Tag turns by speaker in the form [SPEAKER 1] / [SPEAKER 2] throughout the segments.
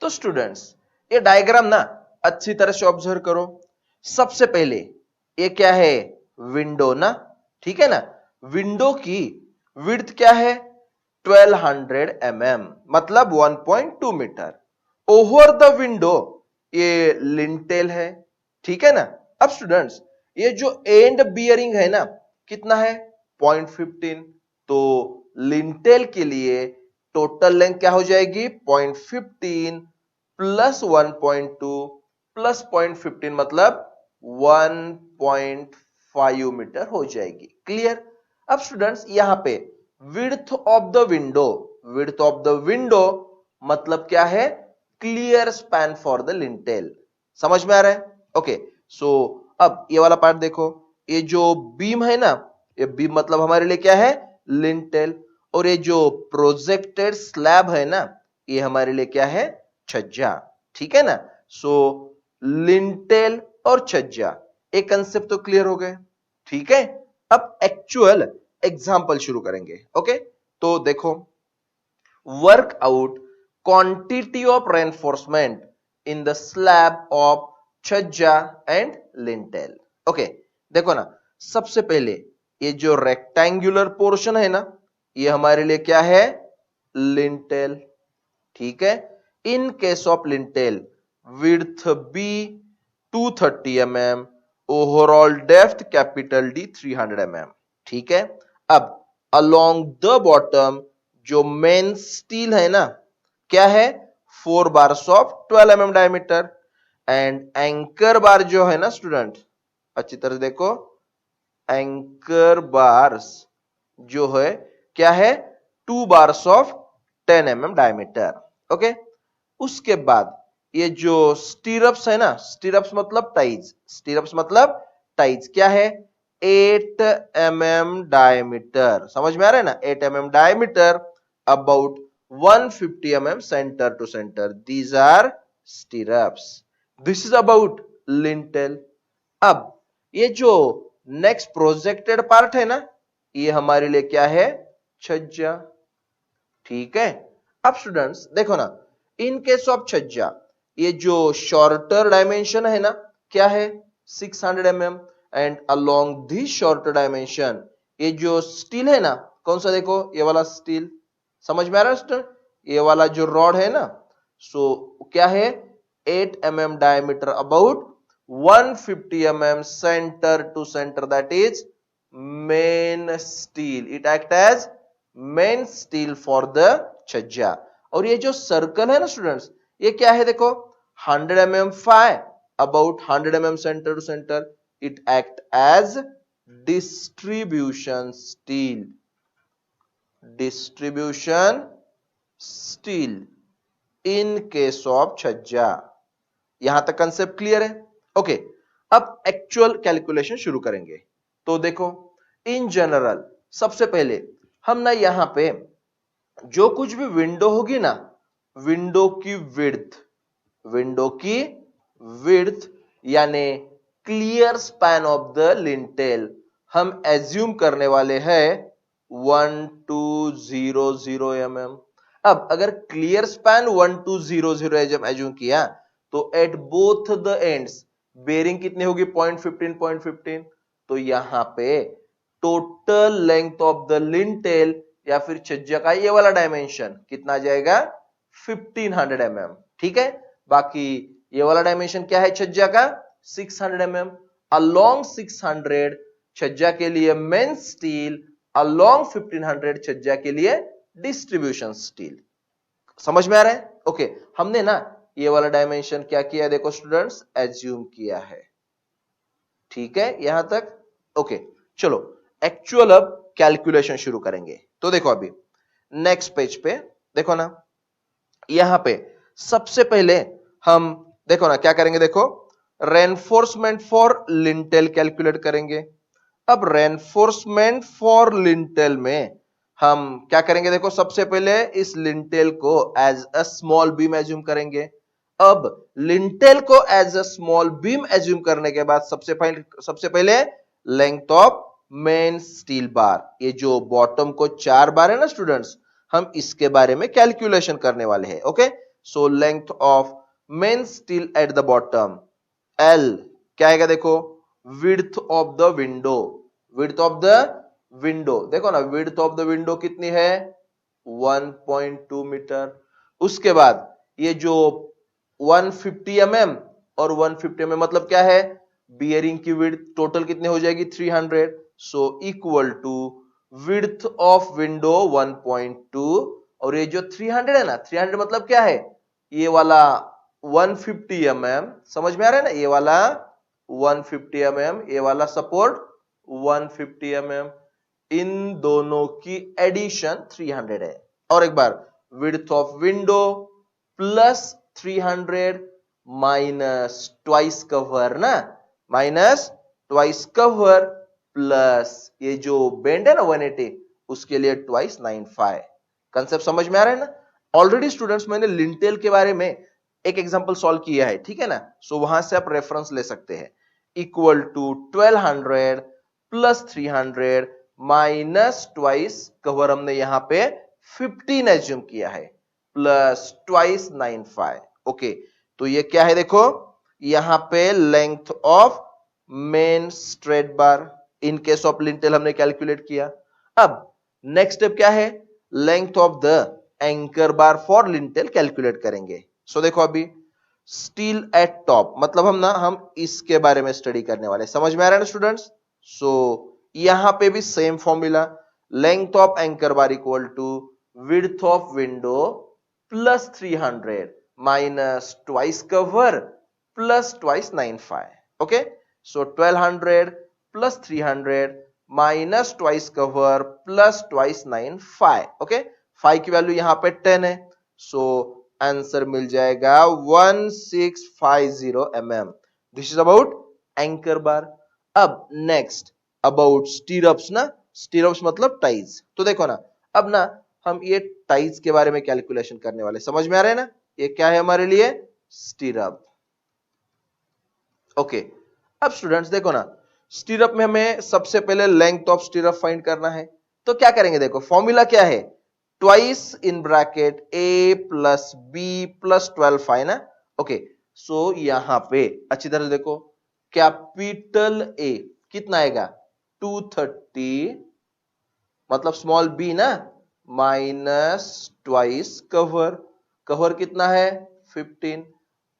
[SPEAKER 1] तो स्टूडेंट्स ये डायग्राम ना अच्छी तरह से ऑब्जर्व करो। सबसे पहले ये क्या है, विंडो ना, ठीक है ना। विंडो की विड्थ क्या है, 1200 mm, मतलब 1.2 मीटर। ओवर द विंडो ये लिंटेल है, ठीक है ना। अब स्टूडेंट्स ये जो एंड बियरिंग है ना, कितना है, 0.15। तो लिंटेल के लिए टोटल लेंथ क्या हो जाएगी, 0.15 प्लस 1.2 प्लस 0.15 मतलब 1.5 मीटर हो जाएगी। क्लियर। अब स्टूडेंट्स यहां पे width of the window, width of the window मतलब क्या है, clear span for the lintel. समझ में आ रहा है? ओके। सो अब ये वाला पार्ट देखो, ये जो बीम है ना, ये बीम मतलब हमारे लिए क्या है, लिंटेल। और ये जो प्रोजेक्टेड स्लैब है ना, ये हमारे लिए क्या है, छज्जा। ठीक है ना। सो लिंटेल और छज्जा, एक कंसेप्ट तो क्लियर हो गए। ठीक है। अब एक्चुअल एग्जांपल शुरू करेंगे। ओके। तो देखो, work out quantity of reinforcement in the slab of छज्जा एंड लिंटेल। ओके। देखो ना, सबसे पहले ये जो रेक्टेंगुलर पोर्शन है ना, ये हमारे लिए क्या है, लिंटेल। ठीक है। In case of lintel width be 230 mm, overall depth capital D 300 mm। ठीक है। अब अलोंग द बॉटम जो मेन स्टील है ना, क्या है, 4 bars of 12 mm diameter. And anchor bar जो है ना स्टूडेंट, अच्छी तरह देखो, एंकर बार्स जो है क्या है, 2 bars of 10 mm diameter. Okay. उसके बाद ये जो स्टीरप्स है ना, स्टीरप्स मतलब टाइज, स्टीरप्स मतलब टाइज क्या है, 8 mm डायमीटर। समझ में आ रहा है ना, 8 mm diameter, about 150 mm centre to centre, these are stirrups. This is about lintel. अब ये जो नेक्स्ट प्रोजेक्टेड पार्ट है ना, ये हमारे लिए क्या है, छज्जा। ठीक है। अब स्टूडेंट्स देखो ना, इन केस ऑफ छज्जा ये जो शॉर्टर डायमेंशन है ना, क्या है, 600 mm। And along this shorter dimension ये जो स्टील है ना, कौन सा देखो, ये वाला स्टील। समझ में आ रहा है स्टूडेंट, ये वाला जो रॉड है ना, सो क्या है, 8 mm diameter, about 150 mm centre to centre, that is main steel. It act as main steel for the chhajja. और ये जो सर्कल है ना स्टूडेंट्स, ये क्या है देखो, 100 mm phi, about 100 mm centre to centre, it act as distribution steel, distribution steel in case of chhajja. यहां तक कंसेप्ट क्लियर है? ओके। अब एक्चुअल कैलकुलेशन शुरू करेंगे। तो देखो, इन जनरल सबसे पहले हम ना यहां पे जो कुछ भी विंडो होगी ना, विंडो की विड्थ, विंडो की विड्थ यानी clear span of the lintel हम एज्यूम करने वाले हैं 1200 mm। अब अगर क्लियर स्पैन 1200 एज्यूम किया, तो at both the ends bearing कितनी होगी, 0.15 तो यहां पे total length of the lintel या फिर छज्जा का ये वाला डायमेंशन कितना आ जाएगा, 1500 mm। ठीक है। बाकी ये वाला डायमेंशन क्या है छज्जा का, 600 mm। अलोंग 600 छज्जा के लिए मेन स्टील, अलोंग 1500 छज्जा के लिए डिस्ट्रीब्यूशन स्टील। समझ में आ रहा है? ओके। हमने ना ये वाला डायमेंशन क्या किया, देखो स्टूडेंट्स, एज्यूम किया है। ठीक है यहां तक? ओके। चलो एक्चुअल अब कैलकुलेशन शुरू करेंगे। तो देखो अभी नेक्स्ट पेज पे देखो ना, यहां पे सबसे पहले हम देखो ना क्या करेंगे, देखो रेनफोर्समेंट फॉर लिंटेल कैलकुलेट करेंगे। अब रेनफोर्समेंट फॉर लिंटेल में हम क्या करेंगे, देखो सबसे पहले इस लिंटेल को as a small beam assume करेंगे। अब लिंटेल को as a small beam assume करने के बाद सबसे पहले length of main steel bar, ये जो बॉटम को 4 बार है ना स्टूडेंट्स, हम इसके बारे में कैलकुलेशन करने वाले हैं। Okay. So length of main steel at the bottom L क्या आएगा देखो, width of the window, width of the window देखो ना, विड्थ ऑफ द विंडो कितनी है 1.2 मीटर। उसके बाद ये जो 150 mm और 150 mm मतलब क्या है, बियरिंग की विड्थ टोटल कितनी हो जाएगी 300, so equal to width of window 1.2 और ये जो 300 है ना, 300 मतलब क्या है, ये वाला 150 mm, समझ में आ रहा है ना, ये वाला 150 mm, ये वाला सपोर्ट 150 mm, इन दोनों की एडिशन 300 है। और एक bar width of window plus 300 minus twice cover ना, माइनस ट्वाइस कवर प्लस ये जो बेंड है ना 180 उसके लिए ट्वाइस 95। कंसेप्ट समझ में आ रहा है ना। ऑलरेडी स्टूडेंट्स मैंने लिंटेल के बारे में एक एग्जांपल सॉल्व किया है, ठीक है ना, सो वहां से आप रेफरेंस ले सकते हैं। Equal to 1200 plus 300 minus twice cover हमने यहां पे 15 एज्यूम किया है प्लस ट्वाइस 95। ओके, तो ये क्या है देखो, यहां पे length of main straight bar in case of lintel हमने कैलकुलेट किया। अब नेक्स्ट स्टेप क्या है, length of the anchor bar for lintel calculate करेंगे। सो देखो अभी स्टील एट टॉप मतलब हम इसके बारे में स्टडी करने वाले, समझ में आ रहा है ना स्टूडेंट्स। सो यहां पे भी same formula, length of anchor bar equal to width of window plus 300 minus twice cover plus twice 95। Okay, so 1200 plus 300 minus twice cover plus twice 95। Okay, 5 की वैल्यू यहां पे 10 है, सो आंसर मिल जाएगा 1650 mm। This is about anchor bar. अब next about स्टीरअप्स ना, स्टीरअप्स मतलब ties. तो देखो ना, अब ना हम ये टाइज के बारे में कैलकुलेशन करने वाले, समझ में आ रहा है ना, ये क्या है हमारे लिए स्टीरअप। ओके, अब स्टूडेंट्स देखो ना, स्टीरअप में हमें सबसे पहले लेंथ ऑफ स्टीरअप फाइंड करना है। तो क्या करेंगे देखो, फॉर्मूला क्या है, twice in bracket a plus b plus 12 है ना। ओके, सो यहां पे अच्छी तरह देखो, कैपिटल A कितना आएगा 230 मतलब स्मॉल b ना, माइनस ट्वाइस कवर, कवर कितना है 15,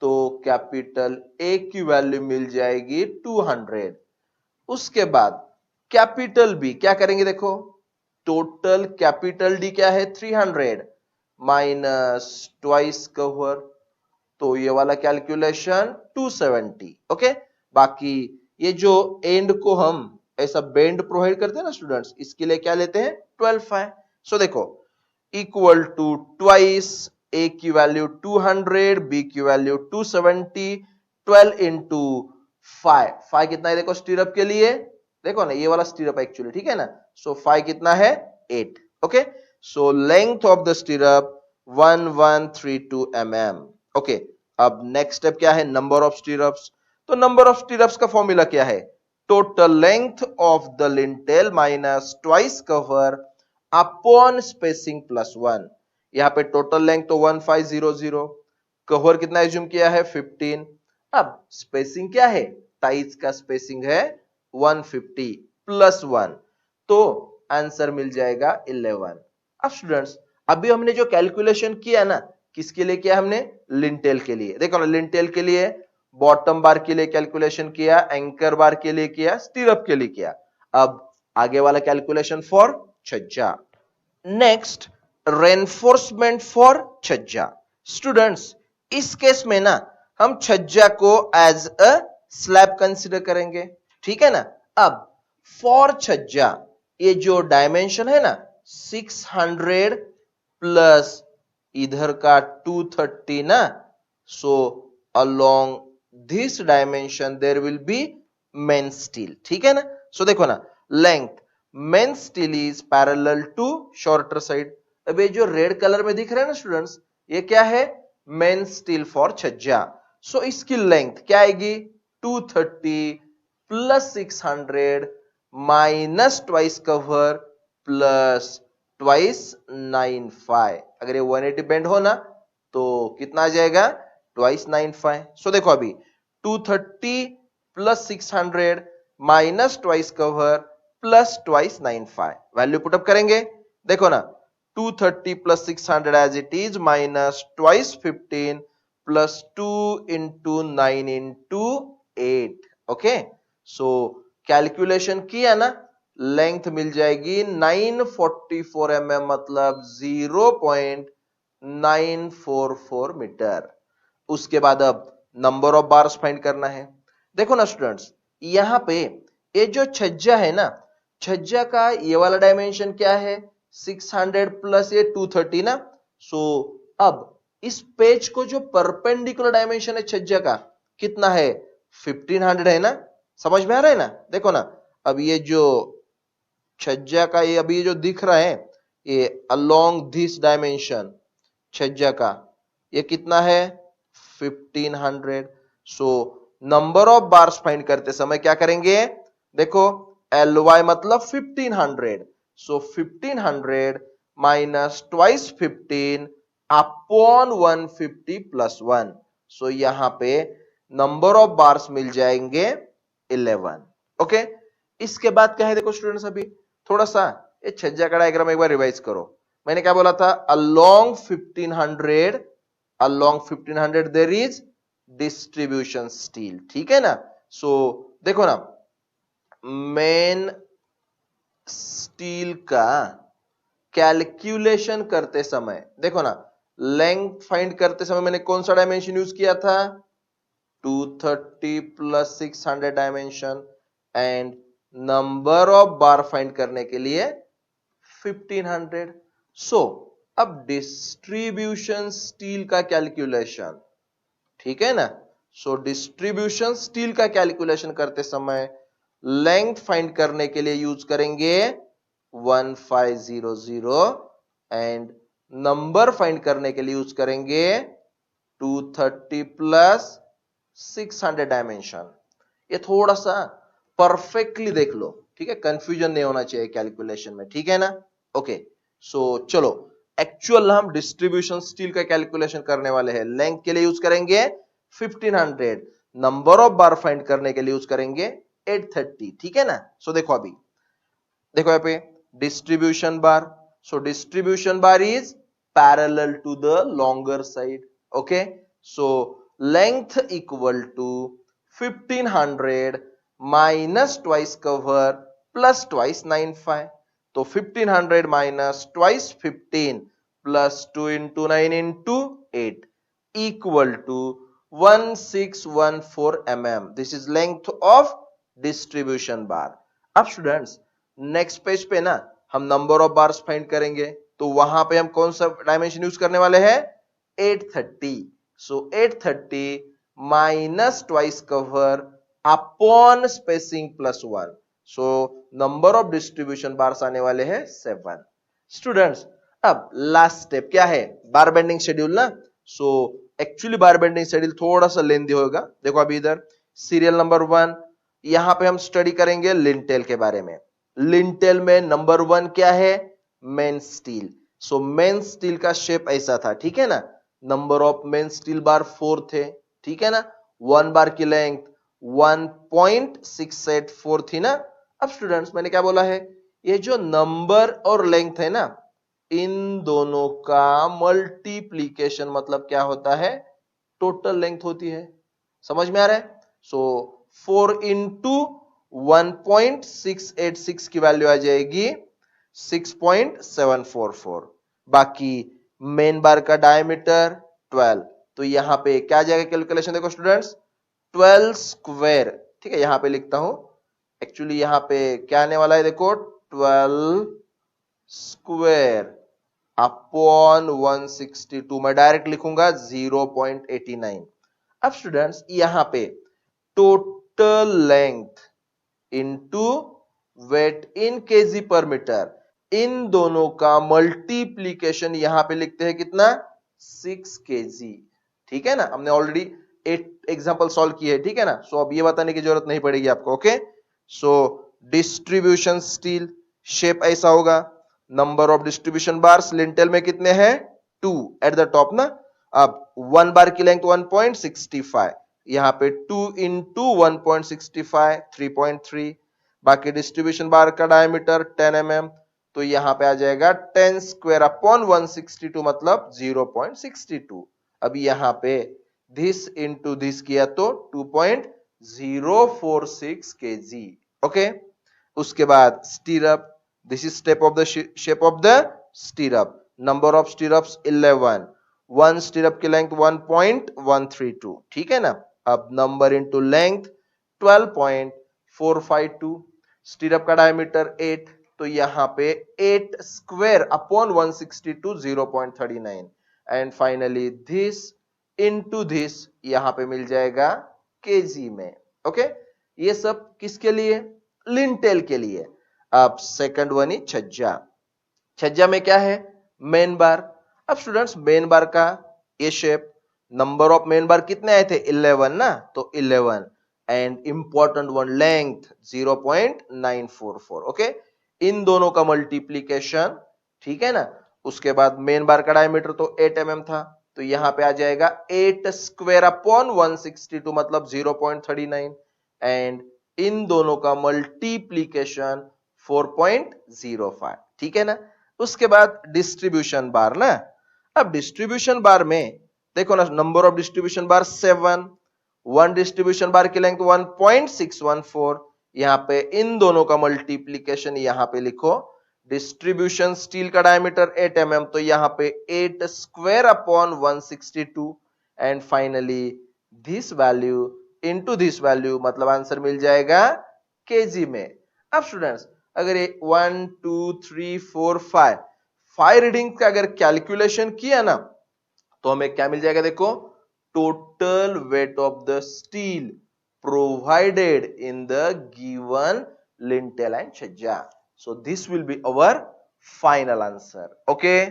[SPEAKER 1] तो कैपिटल A की वैल्यू मिल जाएगी 200। उसके बाद कैपिटल B क्या करेंगे देखो, टोटल कैपिटल डी क्या है 300 माइनस ट्वाइस कवर, तो ये वाला कैलकुलेशन 270। ओके, बाकी ये जो एंड को हम ऐसा बेंड प्रोवाइड करते हैं ना स्टूडेंट्स, इसके लिए क्या लेते हैं 12 सो देखो इक्वल टू ट्वाइस ए की वैल्यू 200 बी की वैल्यू 270 12 इंटू 5 कितना है देखो स्टीरअप के लिए, देखो ना ये वाला स्टीरअप एक्चुअली, ठीक है ना, सो 5 कितना है 8। Okay, so length of the स्टीरअप 1132 mm। Okay, अब नेक्स्ट स्टेप क्या है, नंबर ऑफ स्टीरअप्स। तो नंबर ऑफ स्टीरअप्स का फॉर्मूला क्या है, total length of the lintel minus twice cover upon spacing plus 1। यहां पे टोटल लेंथ तो 1500, कवर कितना एज्यूम किया है 15। अब स्पेसिंग क्या है, टाइज का स्पेसिंग है 150 प्लस 1, तो आंसर मिल जाएगा 11। अब स्टूडेंट्स अभी हमने जो कैलकुलेशन किया ना, किसके लिए किया हमने, लिंटेल के लिए। देखो ना, लिंटेल के लिए बॉटम बार के लिए कैलकुलेशन किया, एंकर बार के लिए किया, स्टीरअप के लिए किया। अब आगे वाला कैलकुलेशन फॉर छज्जा। नेक्स्ट रेनफोर्समेंट फॉर छज्जा। स्टूडेंट्स इस केस में ना हम छज्जा को एज अ स्लैब कंसीडर करेंगे, ठीक है ना। अब फॉर छज्जा ये जो डायमेंशन है ना 600 प्लस इधर का 230 ना, so along this dimension there will be main steel, ठीक है ना। सो देखो ना, length main steel is parallel to shorter side. अब ये जो रेड कलर में दिख रहा है ना स्टूडेंट्स, ये क्या है मेन स्टील फॉर छज्जा। सो इसकी लेंथ क्या आएगी 230 plus 600 minus twice cover plus twice 95। अगर ये 180 बेंड हो ना तो कितना आ जाएगा ट्वाइस 95। सो देखो अभी 230 plus 600 minus twice cover plus twice 95 value put up करेंगे। देखो ना 230 plus 600 as it is minus twice 15 plus 2 into 9 into 8। Okay, so calculation किया ना, लेंथ मिल जाएगी 944 mm मतलब 0.944 मीटर। उसके बाद अब नंबर ऑफ बार्स फाइंड करना है। देखो ना स्टूडेंट्स, यहां पे ये जो छज्जा है ना, छज्जा का ये वाला डायमेंशन क्या है 600 प्लस ये 230 ना। सो अब इस पेज को जो परपेंडिकुलर डायमेंशन है छज्जा का कितना है 1500 है ना। समझ में आ रहा है ना। देखो ना अब ये जो छज्जा का ये अभी जो दिख रहा है ये अलोंग दिस डायमेंशन छज्जा का ये कितना है 1500। So number of bars find करते समय क्या करेंगे, देखो Ly मतलब 1500। सो 1500 माइनस ट्वाइस 15 अपॉन 150 प्लस 1। सो यहां पे नंबर ऑफ बार्स मिल जाएंगे 11। ओके, इसके बाद क्या है देखो स्टूडेंट्स, अभी थोड़ा सा ये छज्जा का डायग्राम एक बार रिवाइज करो। मैंने क्या बोला था, along 1500 there is distribution steel. ठीक है ना। सो देखो ना मेन स्टील का कैलकुलेशन करते समय देखो ना लेंथ फाइंड करते समय मैंने कौन सा डायमेंशन यूज किया था 230 plus 600 dimension and number of bar find करने के लिए 1500। सो अब डिस्ट्रीब्यूशन स्टील का कैलकुलेशन, ठीक है ना। सो डिस्ट्रीब्यूशन स्टील का कैलकुलेशन करते समय लेंथ फाइंड करने के लिए यूज करेंगे 1500 एंड नंबर फाइंड करने के लिए यूज करेंगे 230 प्लस 600 डायमेंशन। ये थोड़ा सा परफेक्टली देख लो, ठीक है, कंफ्यूजन नहीं होना चाहिए कैलकुलेशन में, ठीक है ना। ओके, सो चलो एक्चुअल हम डिस्ट्रीब्यूशन स्टील का कैलकुलेशन करने वाले हैं। लेंथ के लिए यूज करेंगे 1500, नंबर ऑफ बार फाइंड करने के लिए यूज करेंगे 830। ठीक है ना। सो देखो अभी देखो यहाँ पे distribution bar, so distribution bar is parallel to the longer side. Okay, so length equal to 1500 minus twice cover plus twice 95। तो 1500 minus twice 15 plus 2 into 9 into 8 equal to 1614 mm। This is length of distribution bar. अब students next page पे ना हम number of bars find करेंगे, तो वहां पे हम कौन सा डायमेंशन यूज करने वाले हैं 830। सो 830 minus twice cover upon spacing plus 1। So number of distribution bars आने वाले हैं 7। स्टूडेंट्स अब लास्ट स्टेप क्या है, बार बेंडिंग शेड्यूल ना। सो एक्चुअली बार बेंडिंग शेड्यूल थोड़ा सा लेंथी होगा। देखो अभी इधर सीरियल नंबर 1 यहां पे हम स्टडी करेंगे लिंटेल के बारे में। लिंटेल में नंबर 1 क्या है main steel. So main steel का शेप ऐसा था, ठीक है ना। नंबर ऑफ मेन स्टील बार 4 थे, ठीक है ना। 1 बार की लेंथ 1.684 थी ना। अब स्टूडेंट्स मैंने क्या बोला है, ये जो नंबर और लेंथ है ना इन दोनों का मल्टीप्लीकेशन मतलब क्या होता है टोटल लेंथ होती है। समझ में आ रहा है। सो 4 इंटू 1.686 की वैल्यू आ जाएगी 6.744। बाकी मेन बार का डायमीटर 12। तो यहां पे क्या आ जाएगा कैलकुलेशन, देखो स्टूडेंट्स 12 स्क्वायर, ठीक है, यहां पे लिखता हूं। एक्चुअली यहां पे क्या आने वाला है देखो 12 स्क्वायर अपॉन 162, मैं डायरेक्ट लिखूंगा 0.89। अब स्टूडेंट्स यहां पे टोटल लेंथ इनटू वेट इन केजी पर मीटर, इन दोनों का मल्टीप्लीकेशन यहां पे लिखते हैं कितना 6 केजी। ठीक है ना, हमने ऑलरेडी 8 एग्जांपल सॉल्व किए, ठीक है ना। सो अब ये बताने की जरूरत नहीं पड़ेगी आपको। Okay, so distribution steel shape ऐसा होगा। Number of distribution bars lintel में कितने हैं 2 एट द टॉप ना। अब 1 बार की लेंथ 1.65, यहाँ पे 2 इंटू 1.65 3.3, बाकी डिस्ट्रीब्यूशन बार का डायमीटर 10 mm, तो यहाँ पे आ जाएगा 10 स्क्वायर अपॉन 162 मतलब 0.62। अब यहाँ पे दिस इंटू दिस किया तो 2.046 kg। ओके, उसके बाद स्टीरअप, this is step of the shape of the स्टीरअप, number of स्टीरअप्स 11, one स्टीरअप की लेंथ 1.132, ठीक है ना। अब नंबर इनटू लेंथ 12.452, स्टीरअप का डायमीटर 8, तो यहाँ पे 8 square upon 162 0.39, and finally this into this यहाँ पे मिल जाएगा केजी में। ओके, ये सब किसके लिए, लिंटेल के लिए। अब सेकंड वन ही छज्जा, छज्जा में क्या है, मेन बार। अब स्टूडेंट्स मेन बार का ये शेप, नंबर ऑफ मेन बार कितने आए थे 11 ना, तो 11, and important one length 0.944। Okay, इन दोनों का मल्टीप्लीकेशन, ठीक है ना। उसके बाद मेन बार का डायमीटर तो 8 mm था, तो यहां पे आ जाएगा 8 स्क्वायर अपॉन 162 मतलब 0.39, एंड इन दोनों का मल्टीप्लीकेशन 4.05, ठीक है ना। उसके बाद डिस्ट्रीब्यूशन बार ना, अब डिस्ट्रीब्यूशन बार में देखो ना, number of distribution bar 7, one distribution bar की लेंथ 1.614, यहाँ पे इन दोनों का मल्टीप्लीकेशन यहाँ पे लिखो, डिस्ट्रीब्यूशन स्टील का डायमीटर 8 mm, तो यहाँ पे 8 square upon 162, and finally this value into this value मतलब आंसर मिल जाएगा केजी में। अब स्टूडेंट्स अगर ये 1 2 3 4 5 रीडिंग का अगर कैलकुलेशन किया ना, तो हमें क्या मिल जाएगा, देखो, total weight of the steel provided in the given lintel and छज्जा। So this will be our final answer. Okay,